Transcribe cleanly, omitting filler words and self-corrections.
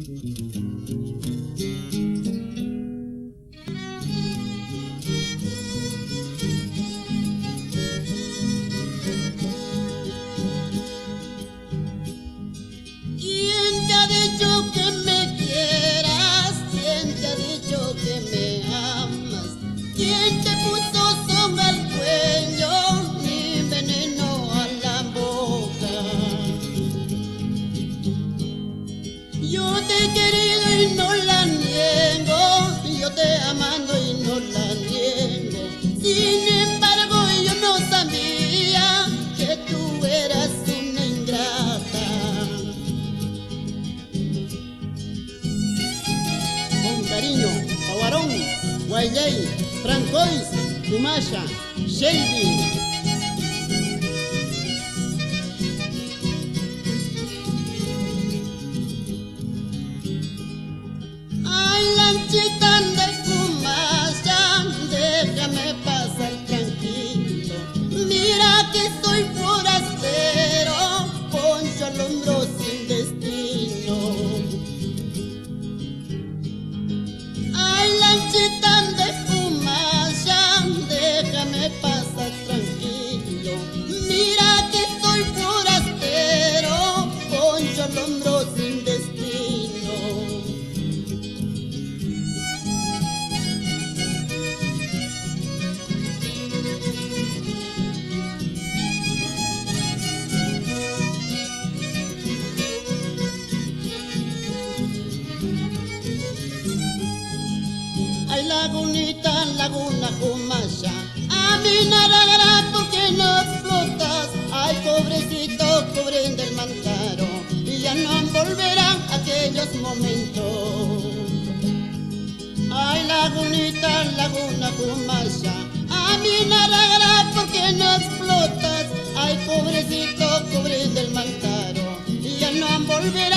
¿Quién te ha dicho que me quieras? ¿Quién te ha dicho que me amas? ¿Quién te puso soga al cuello ni veneno a la boca? Yo te he querido y no la niego, yo te he amado y no la niego. Sin embargo yo no sabía que tú eras una ingrata. Con cariño, Pavarón, Guayay, Francois, Kumasha, Shelby. Ay, lanchita de Kumasha, déjame pasar tranquilo. Mira que soy forastero, poncho al hombro sin destino. Ay, lanchita de Kumasha, déjame pasar tranquilo. Mira que soy forastero, poncho al hombro sin destino. Ay, lagunita, laguna Kumasha, a mí nada hará porque no explotas. Ay, pobrecito, pobre del Mantaro, y ya no volverán aquellos momentos. Ay, lagunita, laguna Kumasha, a mí nada hará porque no explotas. Ay, pobrecito, pobre del Mantaro, y ya no volverán